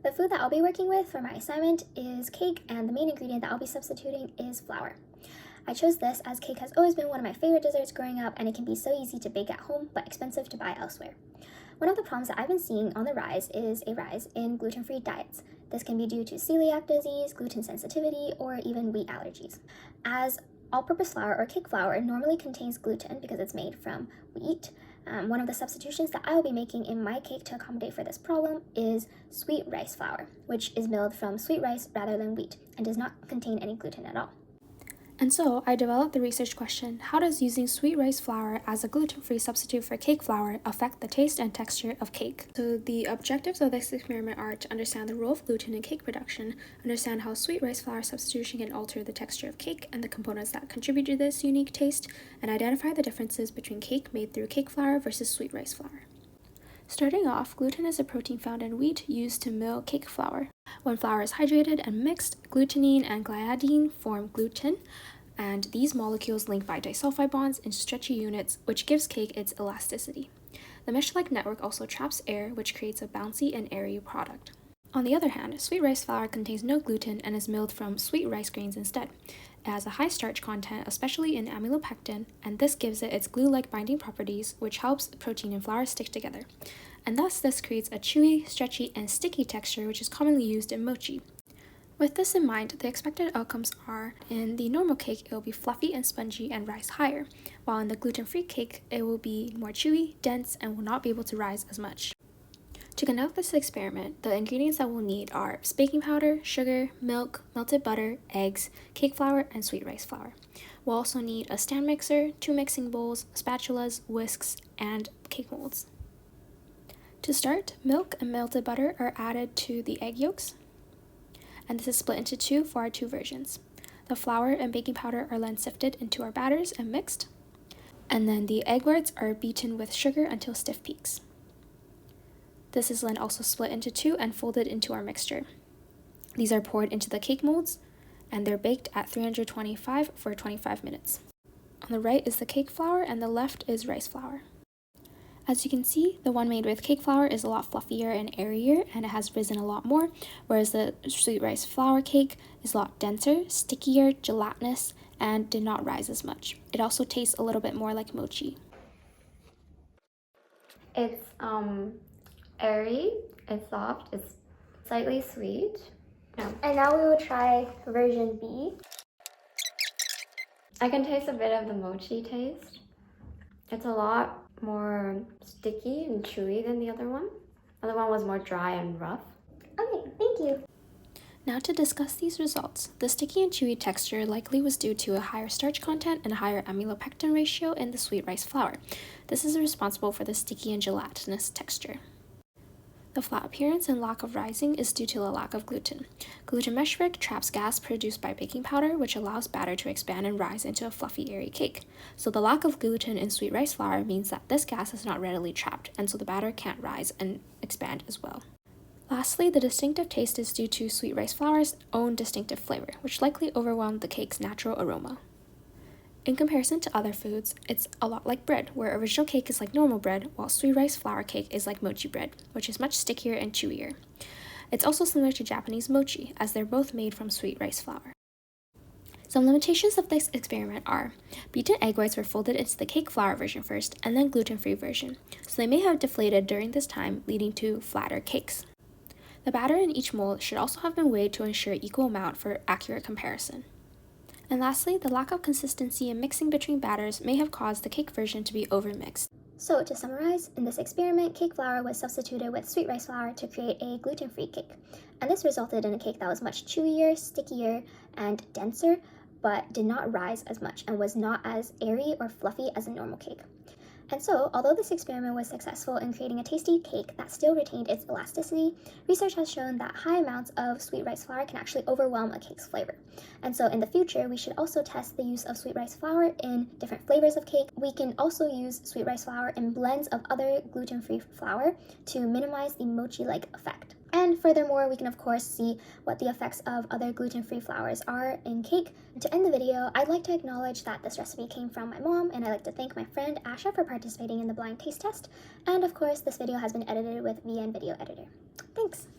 The food that I'll be working with for my assignment is cake, and the main ingredient that I'll be substituting is flour. I chose this as cake has always been one of my favorite desserts growing up, and it can be so easy to bake at home but expensive to buy elsewhere. One of the problems that I've been seeing on the rise is a rise in gluten-free diets. This can be due to celiac disease, gluten sensitivity, or even wheat allergies. As all-purpose flour or cake flour normally contains gluten because it's made from wheat, one of the substitutions that I will be making in my cake to accommodate for this problem is sweet rice flour, which is milled from sweet rice rather than wheat and does not contain any gluten at all. And so I developed the research question, how does using sweet rice flour as a gluten-free substitute for cake flour affect the taste and texture of cake? So the objectives of this experiment are to understand the role of gluten in cake production, understand how sweet rice flour substitution can alter the texture of cake and the components that contribute to this unique taste, and identify the differences between cake made through cake flour versus sweet rice flour. Starting off, gluten is a protein found in wheat used to mill cake flour. When flour is hydrated and mixed, glutenine and gliadine form gluten, and these molecules link by disulfide bonds into stretchy units, which gives cake its elasticity. The mesh-like network also traps air, which creates a bouncy and airy product. On the other hand, sweet rice flour contains no gluten and is milled from sweet rice grains instead. It has a high starch content, especially in amylopectin, and this gives it its glue-like binding properties, which helps protein and flour stick together. And thus, this creates a chewy, stretchy, and sticky texture, which is commonly used in mochi. With this in mind, the expected outcomes are, in the normal cake, it will be fluffy and spongy and rise higher, while in the gluten-free cake, it will be more chewy, dense, and will not be able to rise as much. To conduct this experiment, the ingredients that we'll need are baking powder, sugar, milk, melted butter, eggs, cake flour, and sweet rice flour. We'll also need a stand mixer, 2 mixing bowls, spatulas, whisks, and cake molds. To start, milk and melted butter are added to the egg yolks, and this is split into 2 for our 2 versions. The flour and baking powder are then sifted into our batters and mixed, and then the egg whites are beaten with sugar until stiff peaks. This is then also split into 2 and folded into our mixture. These are poured into the cake molds, and they're baked at 325 for 25 minutes. On the right is the cake flour, and the left is rice flour. As you can see, the one made with cake flour is a lot fluffier and airier, and it has risen a lot more, whereas the sweet rice flour cake is a lot denser, stickier, gelatinous, and did not rise as much. It also tastes a little bit more like mochi. It's airy, it's soft, it's slightly sweet. And now we will try version B. I can taste a bit of the mochi taste. It's a lot more sticky and chewy than the other one. The other one was more dry and rough. Okay, thank you. Now to discuss these results, the sticky and chewy texture likely was due to a higher starch content and a higher amylopectin ratio in the sweet rice flour. This is responsible for the sticky and gelatinous texture. The flat appearance and lack of rising is due to the lack of gluten. Gluten meshwork traps gas produced by baking powder, which allows batter to expand and rise into a fluffy, airy cake. So the lack of gluten in sweet rice flour means that this gas is not readily trapped, and so the batter can't rise and expand as well. Lastly, the distinctive taste is due to sweet rice flour's own distinctive flavor, which likely overwhelmed the cake's natural aroma. In comparison to other foods, it's a lot like bread, where original cake is like normal bread, while sweet rice flour cake is like mochi bread, which is much stickier and chewier. It's also similar to Japanese mochi, as they're both made from sweet rice flour. Some limitations of this experiment are, beaten egg whites were folded into the cake flour version first, and then gluten-free version, so they may have deflated during this time, leading to flatter cakes. The batter in each mold should also have been weighed to ensure equal amount for accurate comparison. And lastly, the lack of consistency in mixing between batters may have caused the cake version to be overmixed. So to summarize, in this experiment, cake flour was substituted with sweet rice flour to create a gluten-free cake. And this resulted in a cake that was much chewier, stickier, and denser, but did not rise as much and was not as airy or fluffy as a normal cake. And so, although this experiment was successful in creating a tasty cake that still retained its elasticity, research has shown that high amounts of sweet rice flour can actually overwhelm a cake's flavor. And so in the future, we should also test the use of sweet rice flour in different flavors of cake. We can also use sweet rice flour in blends of other gluten-free flour to minimize the mochi-like effect. And furthermore, we can of course see what the effects of other gluten-free flours are in cake. And to end the video, I'd like to acknowledge that this recipe came from my mom, and I'd like to thank my friend Asha for participating in the blind taste test. And of course, this video has been edited with VN Video Editor. Thanks!